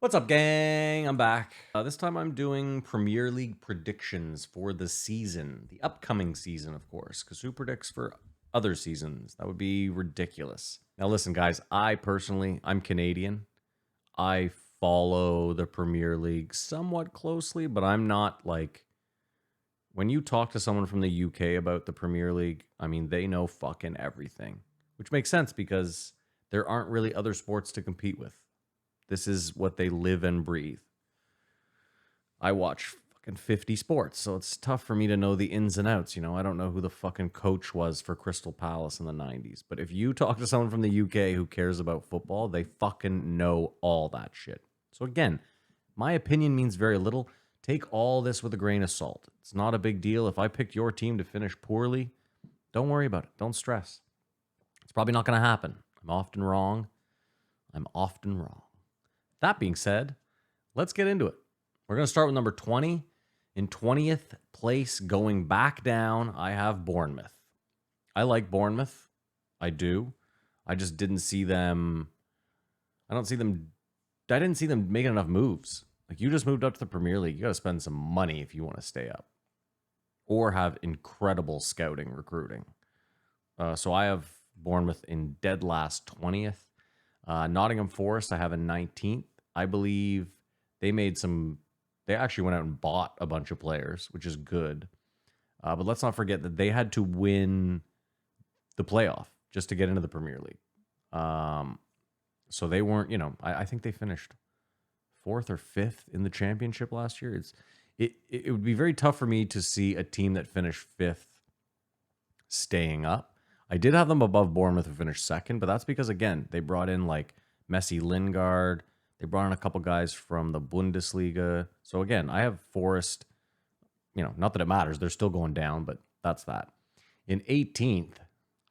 What's up, gang? I'm back. This time I'm doing Premier League predictions for the season, the upcoming season, of course, because who predicts for other seasons? That would be ridiculous. Now, listen, guys, I'm Canadian. I follow the Premier League somewhat closely, but I'm not like, when you talk to someone from the UK about the Premier League, I mean, they know fucking everything, which makes sense because there aren't really other sports to compete with. This is what they live and breathe. I watch fucking 50 sports, so it's tough for me to know the ins and outs. I don't know who the fucking coach was for Crystal Palace in the 90s. But if you talk to someone from the UK who cares about football, they fucking know all that shit. So again, my opinion means very little. Take all this with a grain of salt. It's not a big deal. If I picked your team to finish poorly, don't worry about it. Don't stress. It's probably not going to happen. I'm often wrong. That being said, let's get into it. We're going to start with number 20. In 20th place, going back down, I have Bournemouth. I like Bournemouth. I do. I just didn't see them. I didn't see them making enough moves. Like, you just moved up to the Premier League. You got to spend some money if you want to stay up or have incredible scouting recruiting. So I have Bournemouth in dead last 20th. Nottingham Forest, I have in 19th. I believe they actually went out and bought a bunch of players, which is good. But let's not forget that they had to win the playoff just to get into the Premier League. So they weren't, I think they finished fourth or fifth in the championship last year. It would be very tough for me to see a team that finished fifth staying up. I did have them above Bournemouth who finished second, but that's because, again, they brought in like Messi, Lingard. They brought in a couple guys from the Bundesliga. So again, I have Forest, not that it matters. They're still going down, but that's that. In 18th,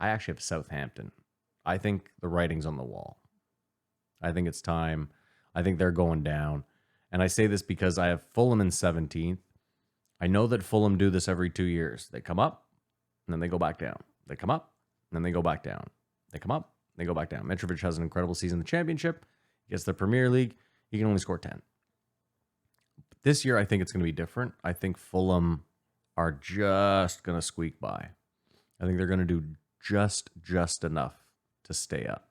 I actually have Southampton. I think the writing's on the wall. I think it's time. I think they're going down. And I say this because I have Fulham in 17th. I know that Fulham do this every 2 years. They come up, and then they go back down. They come up, and then they go back down. They come up, they go back down. Mitrovic has an incredible season in the championship. He gets the Premier League. He can only score 10. But this year, I think it's going to be different. I think Fulham are just going to squeak by. I think they're going to do just enough to stay up.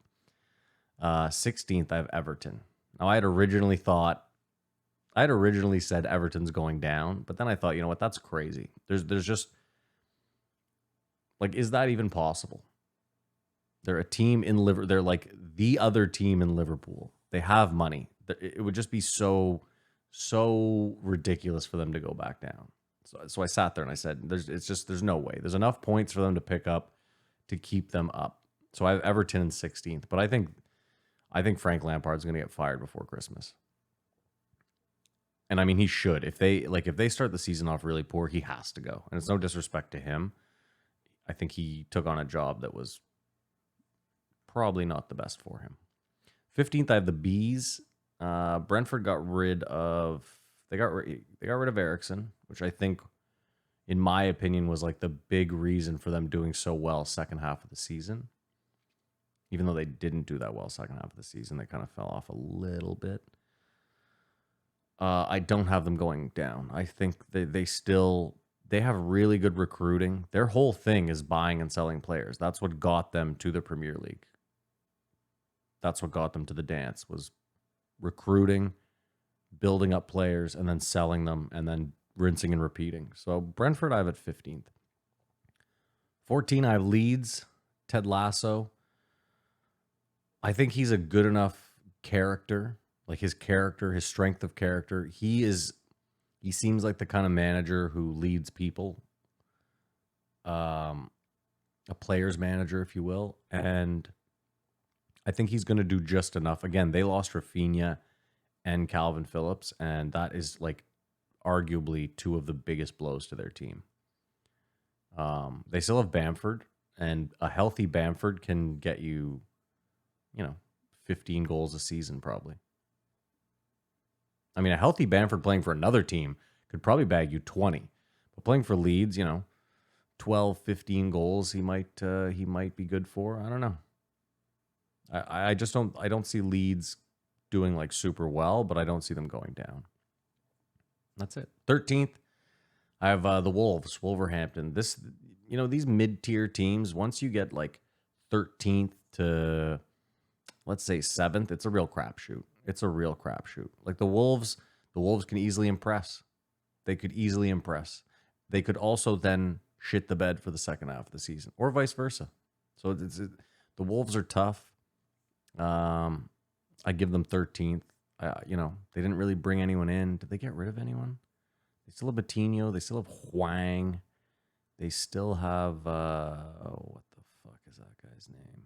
16th, I have Everton. Now, I had originally said Everton's going down, but then I thought, you know what, that's crazy. There's just, like, is that even possible? They're a team in Liverpool. They're like the other team in Liverpool. They have money. It would just be so ridiculous for them to go back down. So I sat there and I said, there's no way. There's enough points for them to pick up to keep them up. So I have Everton in 16th, but I think Frank Lampard's going to get fired before Christmas. And I mean, he should. If they start the season off really poor, he has to go. And it's no disrespect to him. I think he took on a job that was probably not the best for him. 15th, I have the Bees. Brentford got rid of Eriksen, which I think, in my opinion, was like the big reason for them doing so well second half of the season. Even though they didn't do that well second half of the season, they kind of fell off a little bit. I don't have them going down. I think they have really good recruiting. Their whole thing is buying and selling players. That's what got them to the Premier League. That's what got them to the dance, was recruiting, building up players, and then selling them, and then rinsing and repeating. So Brentford, I have at 15th. 14, I have Leeds, Ted Lasso. I think he's a good enough character. Like, his character, his strength of character. He seems like the kind of manager who leads people. A player's manager, if you will. And I think he's going to do just enough. Again, they lost Rafinha and Calvin Phillips, and that is, like, arguably two of the biggest blows to their team. They still have Bamford, and a healthy Bamford can get you, 15 goals a season probably. I mean, a healthy Bamford playing for another team could probably bag you 20. But playing for Leeds, 12, 15 goals he might be good for. I don't know. I don't see Leeds doing like super well, but I don't see them going down. That's it. 13th, I have the Wolves, Wolverhampton. This, these mid-tier teams, once you get like 13th to, let's say 7th, it's a real crapshoot. It's a real crapshoot. Like the Wolves can easily impress. They could easily impress. They could also then shit the bed for the second half of the season, or vice versa. So the Wolves are tough. I give them 13th. They didn't really bring anyone in. Did they get rid of anyone? They still have Coutinho. They still have Hwang. They still have what the fuck is that guy's name?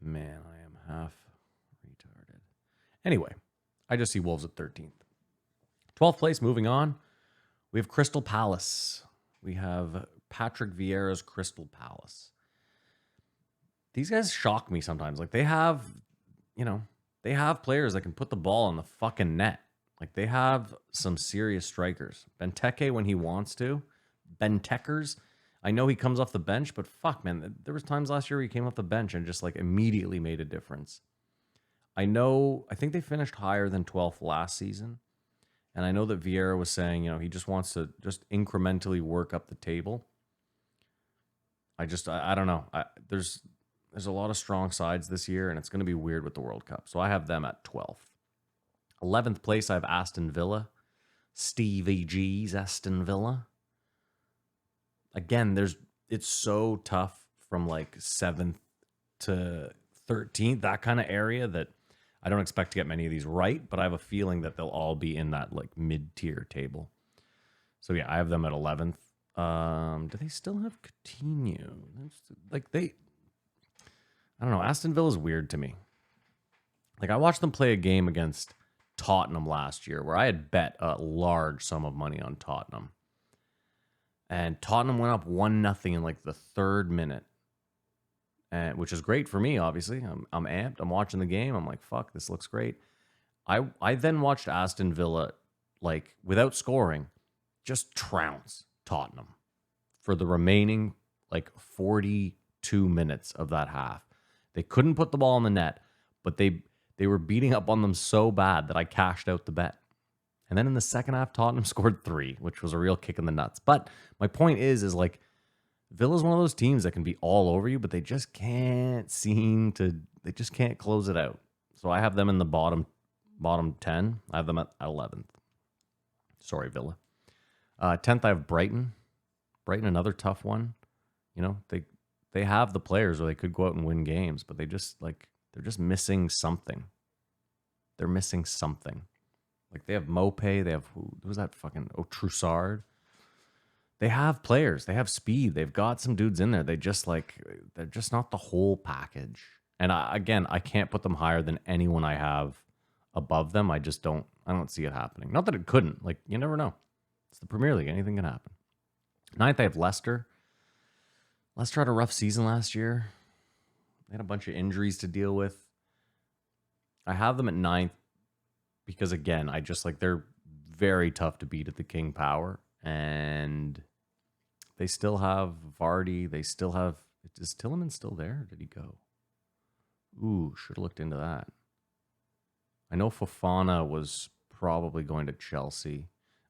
Man, I am half retarded. Anyway, I just see Wolves at 13th. 12th place, moving on. We have Crystal Palace. We have Patrick Vieira's Crystal Palace. These guys shock me sometimes. Like they have players that can put the ball in the fucking net. Like they have some serious strikers. Benteke when he wants to. Bentekers. I know he comes off the bench, but fuck, man. There was times last year where he came off the bench and just like immediately made a difference. I think they finished higher than 12th last season. And I know that Vieira was saying, he just wants to just incrementally work up the table. I don't know. There's a lot of strong sides this year, and it's going to be weird with the World Cup. So I have them at 12th. 11th place, I have Aston Villa. Stevie G's Aston Villa. Again, it's so tough from like 7th to 13th, that kind of area, that I don't expect to get many of these right, but I have a feeling that they'll all be in that like mid-tier table. So yeah, I have them at 11th. Do they still have Coutinho? I don't know. Aston Villa is weird to me. Like I watched them play a game against Tottenham last year where I had bet a large sum of money on Tottenham. And Tottenham went up 1-0 in like the 3rd minute. Which is great for me, obviously. I'm amped. I'm watching the game. I'm like, fuck, this looks great. I then watched Aston Villa, like, without scoring, just trounce Tottenham for the remaining, like, 42 minutes of that half. They couldn't put the ball in the net, but they were beating up on them so bad that I cashed out the bet. And then in the second half, Tottenham scored 3, which was a real kick in the nuts. But my point is like, Villa's one of those teams that can be all over you, but they just can't close it out. So I have them in the bottom 10. I have them at 11th. Sorry, Villa. 10th, I have Brighton. Brighton, another tough one. They have the players where they could go out and win games, but they're just missing something. They're missing something. Like they have Mopé, they have who's that fucking Troussard. They have players. They have speed. They've got some dudes in there. They're just not the whole package. And I can't put them higher than anyone I have above them. I don't see it happening. Not that it couldn't. Like, you never know. It's the Premier League. Anything can happen. 9th, I have Leicester. Leicester had a rough season last year. They had a bunch of injuries to deal with. I have them at 9th because, again, they're very tough to beat at the King Power. And they still have Vardy. They still have... Is Tielemans still there? Or did he go? Ooh, should have looked into that. I know Fofana was probably going to Chelsea.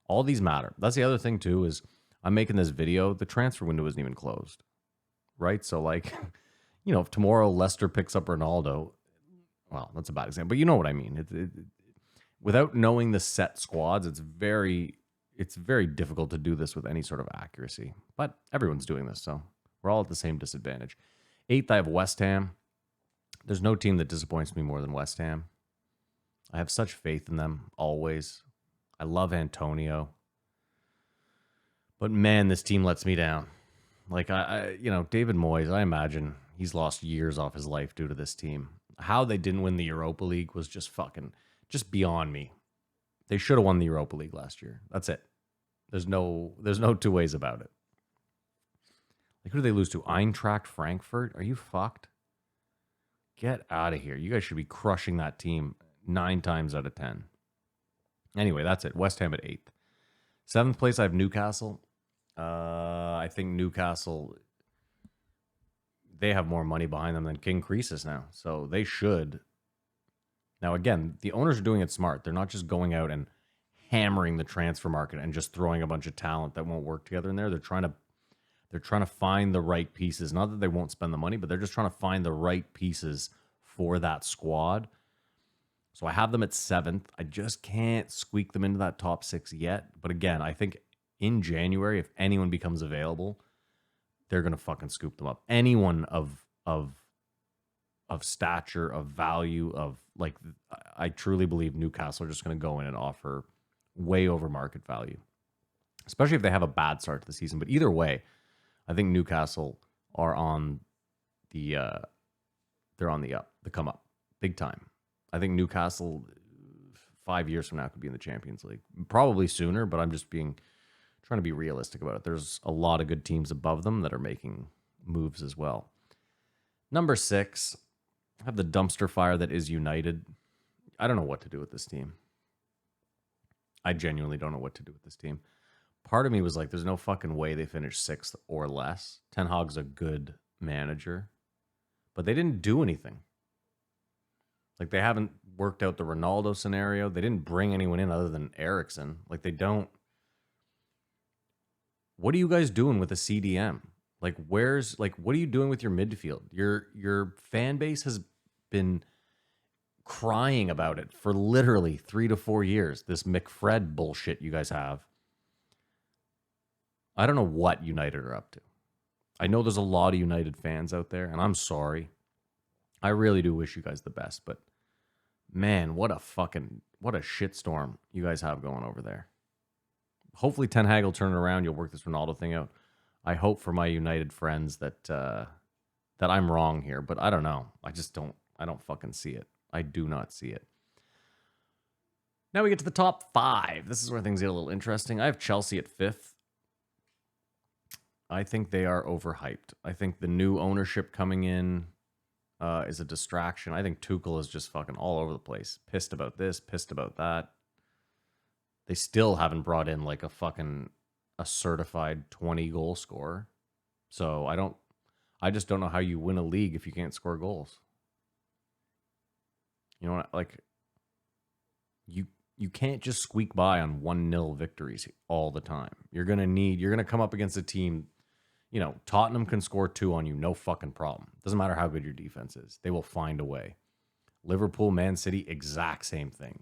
All these matter. That's the other thing, too, is I'm making this video. The transfer window isn't even closed. Right? So, like, if tomorrow Leicester picks up Ronaldo... Well, that's a bad example. But you know what I mean. Without knowing the set squads, it's very difficult to do this with any sort of accuracy. But everyone's doing this, so we're all at the same disadvantage. 8th, I have West Ham. There's no team that disappoints me more than West Ham. I have such faith in them, always. I love Antonio. But man, this team lets me down. Like, David Moyes, I imagine he's lost years off his life due to this team. How they didn't win the Europa League was just beyond me. They should have won the Europa League last year. That's it. There's no two ways about it. Like, who do they lose to? Eintracht Frankfurt? Are you fucked? Get out of here. You guys should be crushing that team 9 times out of 10. Anyway, that's it. West Ham at 8th. 7th place, I have Newcastle. I think Newcastle, they have more money behind them than King Croesus now. So they should Now, again, the owners are doing it smart. They're not just going out and hammering the transfer market and just throwing a bunch of talent that won't work together in there. They're trying to find the right pieces. Not that they won't spend the money, but they're just trying to find the right pieces for that squad. So I have them at 7th. I just can't squeak them into that top 6 yet. But again, I think in January, if anyone becomes available, they're gonna fucking scoop them up. Anyone of stature, of value, of like, I truly believe Newcastle are just gonna go in and offer way over market value, especially if they have a bad start to the season. But either way, I think Newcastle are on the they're on the come up, big time. I think Newcastle 5 years from now could be in the Champions League, probably sooner. But I'm just trying to be realistic about it. There's a lot of good teams above them that are making moves as well. Number 6, I have the dumpster fire that is United. I don't know what to do with this team. I genuinely don't know what to do with this team. Part of me was like, there's no fucking way they finish 6th or less. Ten Hag's a good manager, but they didn't do anything. Like, they haven't worked out the Ronaldo scenario. They didn't bring anyone in other than Eriksen. Like, they don't. What are you guys doing with a CDM? Like, what are you doing with your midfield? Your fan base has been crying about it for literally 3 to 4 years. This McFred bullshit you guys have. I don't know what United are up to. I know there's a lot of United fans out there, and I'm sorry. I really do wish you guys the best, but man, what a shitstorm you guys have going over there. Hopefully Ten Hag will turn it around. You'll work this Ronaldo thing out. I hope for my United friends that I'm wrong here, but I don't know. I don't fucking see it. I do not see it. Now we get to the top 5. This is where things get a little interesting. I have Chelsea at 5th. I think they are overhyped. I think the new ownership coming in is a distraction. I think Tuchel is just fucking all over the place. Pissed about this, pissed about that. They still haven't brought in like a certified 20 goal scorer. So I just don't know how you win a league if you can't score goals. You know what? Like, you can't just squeak by on 1-0 victories all the time. You're going to come up against a team. You know, Tottenham can score 2 on you, no fucking problem. Doesn't matter how good your defense is. They will find a way. Liverpool, Man City, exact same thing.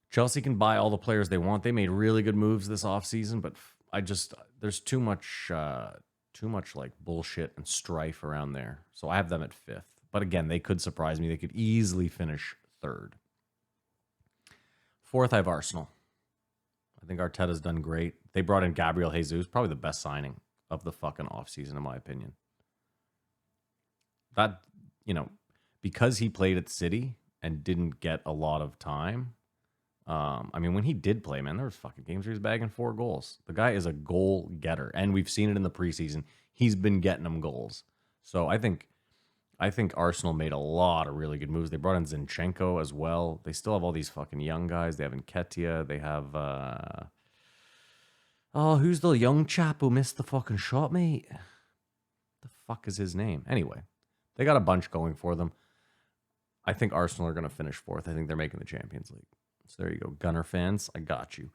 Chelsea can buy all the players they want. They made really good moves this offseason, but there's too much like bullshit and strife around there. So I have them at 5th. But again, they could surprise me. They could easily finish 3rd. 4th, I have Arsenal. I think Arteta's done great. They brought in Gabriel Jesus, probably the best signing of the fucking offseason, in my opinion. That, because he played at City and didn't get a lot of time. I mean, when he did play, man, there was fucking games where he was bagging 4 goals. The guy is a goal getter, and we've seen it in the preseason. He's been getting them goals. So I think Arsenal made a lot of really good moves. They brought in Zinchenko as well. They still have all these fucking young guys. They have Nketiah. They have who's the young chap who missed the fucking shot, mate? The fuck is his name? Anyway, they got a bunch going for them. I think Arsenal are going to finish 4th. I think they're making the Champions League. So there you go. Gunner fans, I got you.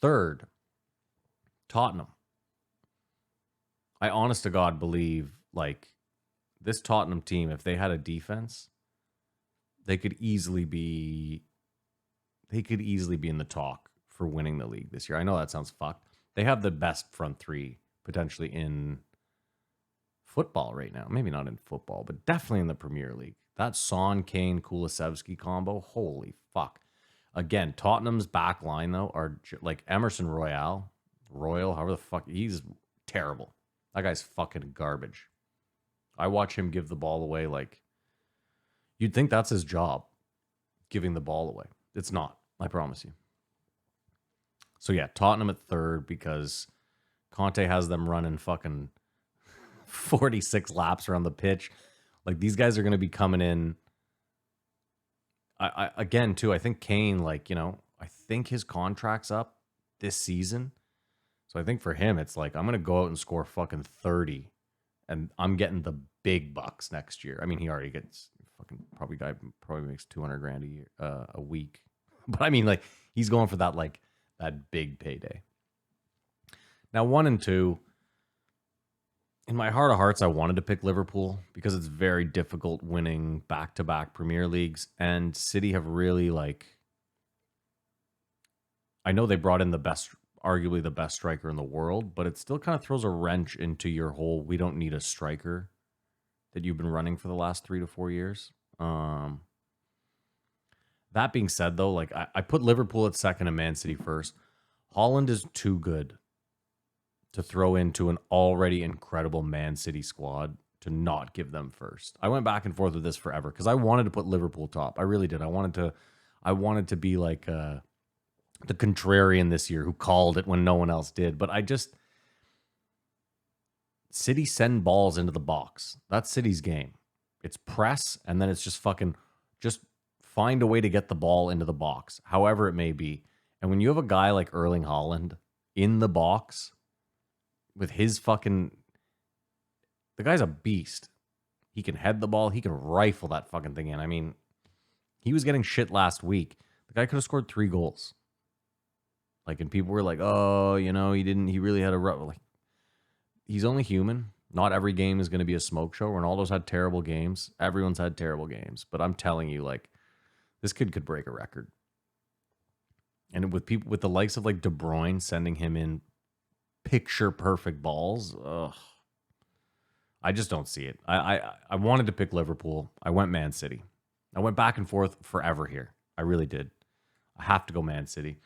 3rd, Tottenham. I honest to God believe, like, this Tottenham team, if they had a defense, they could easily be in the talk for winning the league this year. I know that sounds fucked. They have the best front 3 potentially in football right now. Maybe not in football, but definitely in the Premier League. That Son, Kane, Kulusevski combo, holy fuck. Again, Tottenham's back line, though, are like Emerson Royal, however the fuck, he's terrible. That guy's fucking garbage. I watch him give the ball away like you'd think that's his job, giving the ball away. It's not, I promise you. So yeah, Tottenham at 3rd because Conte has them running fucking 46 laps around the pitch. Like, these guys are going to be coming in. Again, too, I think Kane, I think his contract's up this season. So I think for him, it's like, I'm going to go out and score fucking 30 and I'm getting the big bucks next year. I mean, he already gets fucking guy probably makes 200 grand a year, a week. But I mean, like, he's going for that, like, that big payday. Now, 1 and 2, in my heart of hearts, I wanted to pick Liverpool because it's very difficult winning back-to-back Premier Leagues, and City have really, like, I know they brought in arguably the best striker in the world, but it still kind of throws a wrench into your whole, we don't need a striker that you've been running for the last 3 to 4 years. That being said, though, like, I put Liverpool at second and Man City first. Holland is too good to throw into an already incredible Man City squad to not give them first. I went back and forth with this forever because I wanted to put Liverpool top. I really did. I wanted to be like the contrarian this year who called it when no one else did. But City send balls into the box. That's City's game. It's press, and then it's just find a way to get the ball into the box, however it may be. And when you have a guy like Erling Haaland in the box with his the guy's a beast. He can head the ball. He can rifle that fucking thing in. I mean, he was getting shit last week. The guy could have scored 3 goals. Like, and people were like, oh, he really had a rough, like, he's only human. Not every game is going to be a smoke show. Ronaldo's had terrible games. Everyone's had terrible games. But I'm telling you, like, this kid could break a record. And with the likes of, like, De Bruyne sending him in picture perfect balls, ugh, I just don't see it. I wanted to pick Liverpool. I went Man City. I went back and forth forever here. I really did. I have to go Man City.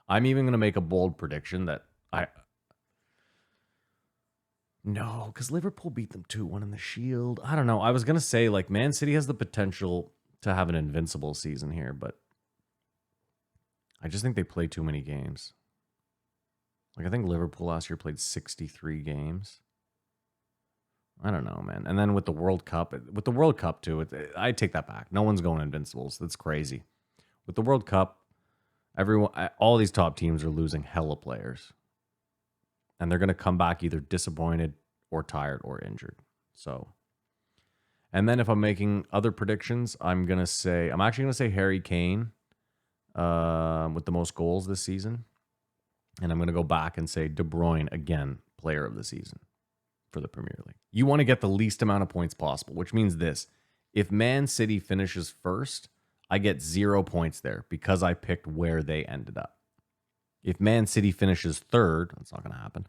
I'm even going to make a bold prediction that no, because Liverpool beat them 2-1 in the Shield. I don't know. I was going to say, like, Man City has the potential to have an invincible season here, but I just think they play too many games. Like, I think Liverpool last year played 63 games. I don't know, man. And then with the World Cup too, I take that back. No one's going invincibles. That's crazy. With the World Cup, all these top teams are losing hella players. And they're going to come back either disappointed or tired or injured. So, and then if I'm making other predictions, I'm actually going to say Harry Kane with the most goals this season. And I'm going to go back and say De Bruyne, again, player of the season for the Premier League. You want to get the least amount of points possible, which means this. If Man City finishes first, I get 0 points there because I picked where they ended up. If Man City finishes third, that's not going to happen,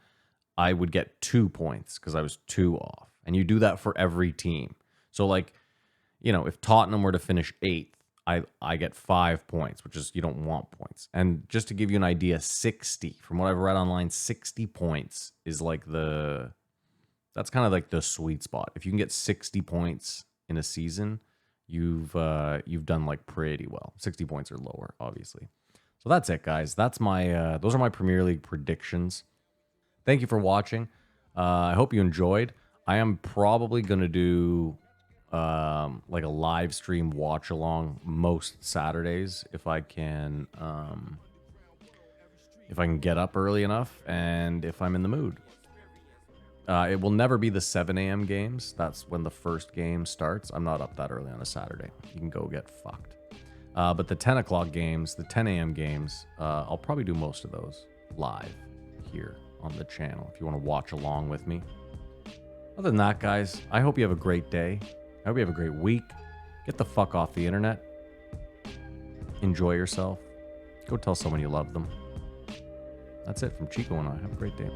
I would get 2 points because I was 2 off. And you do that for every team. So, like, if Tottenham were to finish 8th, I get 5 points, which is, you don't want points. And just to give you an idea, 60, from what I've read online, 60 points is like that's kind of like the sweet spot. If you can get 60 points in a season, you've done, like, pretty well. 60 points or lower, obviously. So that's it, guys. That's those are my Premier League predictions. Thank you for watching. I hope you enjoyed. I am probably going to do like a live stream watch along most Saturdays if I can get up early enough and if I'm in the mood. It will never be the 7 a.m. games. That's when the first game starts. I'm not up that early on a Saturday. You can go get fucked. But the 10 o'clock games, the 10 a.m. games, I'll probably do most of those live here on the channel if you want to watch along with me. Other than that, guys, I hope you have a great day. I hope you have a great week. Get the fuck off the internet. Enjoy yourself. Go tell someone you love them. That's it from Chico and I. Have a great day.